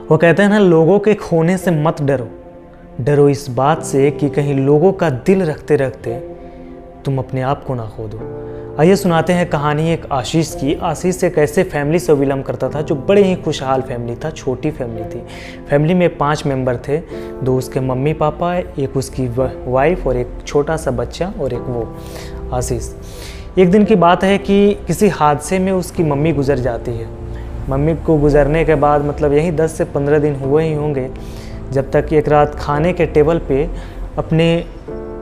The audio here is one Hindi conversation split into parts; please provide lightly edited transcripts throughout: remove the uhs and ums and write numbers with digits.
वो कहते हैं ना, लोगों के खोने से मत डरो, डरो इस बात से कि कहीं लोगों का दिल रखते रखते तुम अपने आप को ना खो दो। आइए सुनाते हैं कहानी एक आशीष की। आशीष एक ऐसे फैमिली से बिलोंग करता था जो बड़े ही खुशहाल फैमिली था, छोटी फैमिली थी। फैमिली में 5 मेंबर थे, 2 उसके मम्मी पापा, एक उसकी वाइफ और एक छोटा सा बच्चा और एक वो आशीष। एक दिन की बात है कि किसी हादसे में उसकी मम्मी गुजर जाती है। मम्मी को गुजरने के बाद मतलब यही 10 से 15 दिन हुए ही होंगे, जब तक एक रात खाने के टेबल पे अपने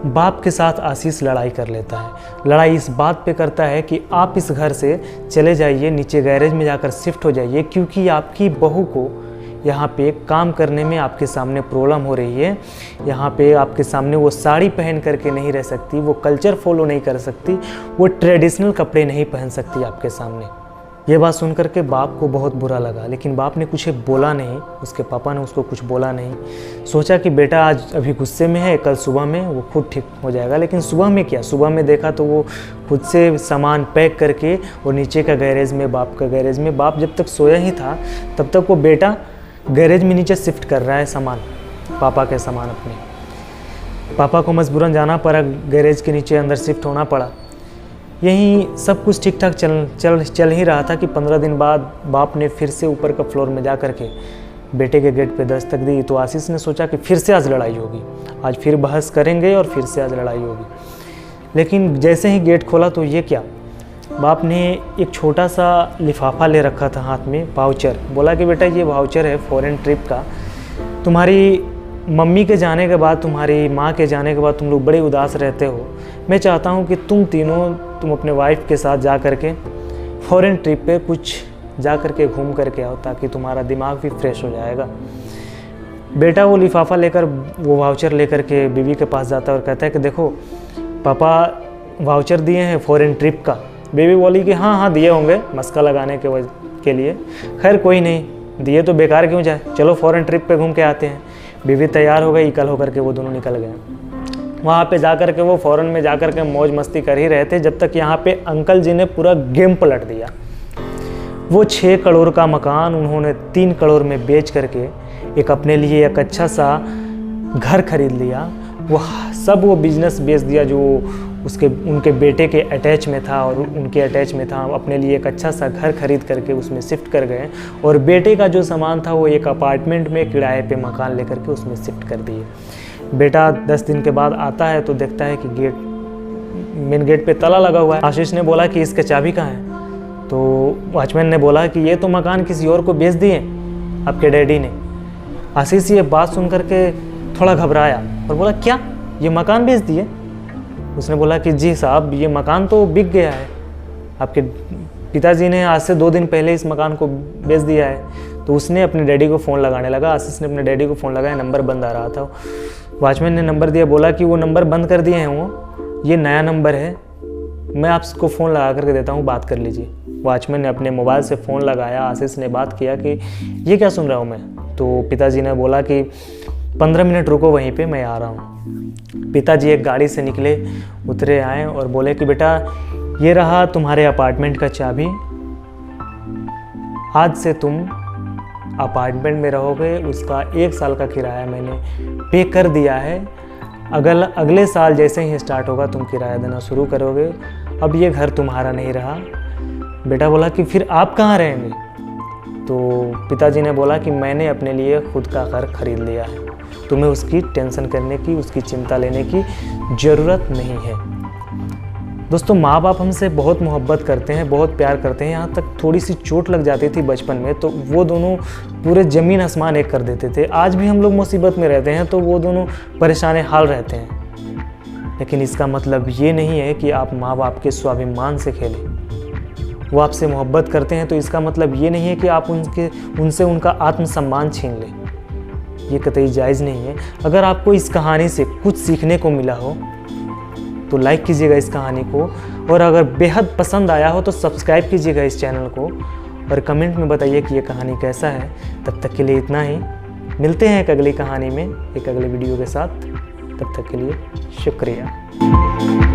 बाप के साथ आशीष लड़ाई कर लेता है। लड़ाई इस बात पे करता है कि आप इस घर से चले जाइए, नीचे गैरेज में जाकर शिफ्ट हो जाइए, क्योंकि आपकी बहू को यहाँ पे काम करने में आपके सामने प्रॉब्लम हो रही है। यहाँ पे आपके सामने वो साड़ी पहन करके नहीं रह सकती, वो कल्चर फॉलो नहीं कर सकती, वो ट्रेडिशनल कपड़े नहीं पहन सकती आपके सामने। ये बात सुनकर के बाप को बहुत बुरा लगा, लेकिन बाप ने कुछ बोला नहीं, उसके पापा ने उसको कुछ बोला नहीं। सोचा कि बेटा आज अभी गुस्से में है, कल सुबह में वो खुद ठीक हो जाएगा। लेकिन सुबह में क्या, सुबह में देखा तो वो खुद से सामान पैक करके और नीचे का गैरेज में, बाप का गैरेज में, बाप जब तक सोया ही था तब तक वो बेटा गैरेज में नीचे शिफ्ट कर रहा है सामान, पापा के सामान अपने। पापा को मजबूरन जाना पड़ा, गैरेज के नीचे अंदर शिफ्ट होना पड़ा। यहीं सब कुछ ठीक ठाक चल ही रहा था कि 15 दिन बाद बाप ने फिर से ऊपर का फ्लोर में जा कर के बेटे के गेट पे दस्तक दी। तो आशीष ने सोचा कि फिर से आज लड़ाई होगी, आज फिर बहस करेंगे और फिर से आज लड़ाई होगी। लेकिन जैसे ही गेट खोला तो ये क्या, बाप ने एक छोटा सा लिफाफा ले रखा था हाथ में, वाउचर। बोला कि बेटा ये वाउचर है फॉरेन ट्रिप का, तुम्हारी मम्मी के जाने के बाद, तुम्हारी माँ के जाने के बाद तुम लोग बड़े उदास रहते हो। मैं चाहता हूँ कि तुम अपने वाइफ के साथ जा कर के फॉरेन ट्रिप पे कुछ जा कर के घूम करके आओ, ताकि तुम्हारा दिमाग भी फ्रेश हो जाएगा। बेटा वो लिफाफा लेकर, वो वाउचर लेकर के बीवी के पास जाता है और कहता है कि देखो पापा वाउचर दिए हैं फॉरेन ट्रिप का। बीवी बोली कि हाँ दिए होंगे मस्का लगाने के लिए, खैर कोई नहीं, दिए तो बेकार क्यों जाए, चलो फॉरेन ट्रिप पे घूम के आते हैं। बीवी तैयार हो गई, कल होकर के वो दोनों निकल गए। वहाँ पे जाकर के वो फ़ौरन में जाकर के मौज मस्ती कर ही रहे थे, जब तक यहाँ पे अंकल जी ने पूरा गेम पलट दिया। वो 6 करोड़ का मकान उन्होंने 3 करोड़ में बेच करके एक अपने लिए एक अच्छा सा घर खरीद लिया। वो सब वो बिजनेस बेच दिया जो उनके बेटे के अटैच में था और उनके अटैच में था। अपने लिए एक अच्छा सा घर खरीद करके उसमें शिफ्ट कर गए और बेटे का जो सामान था वो एक अपार्टमेंट में किराए पे मकान लेकर के उसमें शिफ्ट कर दिए। बेटा 10 दिन के बाद आता है तो देखता है कि मेन गेट पे ताला लगा हुआ है। आशीष ने बोला कि इसके चाबी कहाँ है, तो वॉचमैन ने बोला कि ये तो मकान किसी और को बेच दिए आपके डैडी ने। आशीष ये बात सुन करके थोड़ा घबराया और बोला क्या, ये मकान बेच दिए? उसने बोला कि जी साहब, ये मकान तो बिक गया है, आपके पिताजी ने आज से 2 दिन पहले इस मकान को बेच दिया है। तो उसने अपने डैडी को फ़ोन लगाने लगा। आशीष ने अपने डैडी को फ़ोन लगाया, नंबर बंद आ रहा था। वॉचमैन ने नंबर दिया, बोला कि वो नंबर बंद कर दिए हैं, वो ये नया नंबर है, मैं आपको फ़ोन लगा करके देता हूँ, बात कर लीजिए। वॉचमैन ने अपने मोबाइल से फ़ोन लगाया, आशीष ने बात किया कि ये क्या सुन रहा हूँ मैं। तो पिताजी ने बोला कि 15 मिनट रुको वहीं पे, मैं आ रहा हूँ। पिताजी एक गाड़ी से निकले, उतरे, आए और बोले कि बेटा ये रहा तुम्हारे अपार्टमेंट का चाबी, आज से तुम अपार्टमेंट में रहोगे, उसका 1 साल का किराया मैंने पे कर दिया है। अगले साल जैसे ही स्टार्ट होगा तुम किराया देना शुरू करोगे, अब ये घर तुम्हारा नहीं रहा। बेटा बोला कि फिर आप कहाँ रहेंगे? तो पिताजी ने बोला कि मैंने अपने लिए खुद का घर खरीद लिया है, तुम्हें उसकी टेंशन करने की, उसकी चिंता लेने की ज़रूरत नहीं है। दोस्तों, माँ बाप हमसे बहुत मोहब्बत करते हैं, बहुत प्यार करते हैं। यहाँ तक थोड़ी सी चोट लग जाती थी बचपन में तो वो दोनों पूरे ज़मीन आसमान एक कर देते थे। आज भी हम लोग मुसीबत में रहते हैं तो वो दोनों परेशान हाल रहते हैं। लेकिन इसका मतलब ये नहीं है कि आप माँ बाप के स्वाभिमान से खेलें। वो आपसे मोहब्बत करते हैं तो इसका मतलब ये नहीं है कि आप उनसे उनका आत्मसम्मान छीन लें। ये कतई जायज़ नहीं है। अगर आपको इस कहानी से कुछ सीखने को मिला हो तो लाइक कीजिएगा इस कहानी को, और अगर बेहद पसंद आया हो तो सब्सक्राइब कीजिएगा इस चैनल को और कमेंट में बताइए कि ये कहानी कैसा है। तब तक के लिए इतना ही, मिलते हैं एक अगली कहानी में, एक अगले वीडियो के साथ। तब तक के लिए शुक्रिया।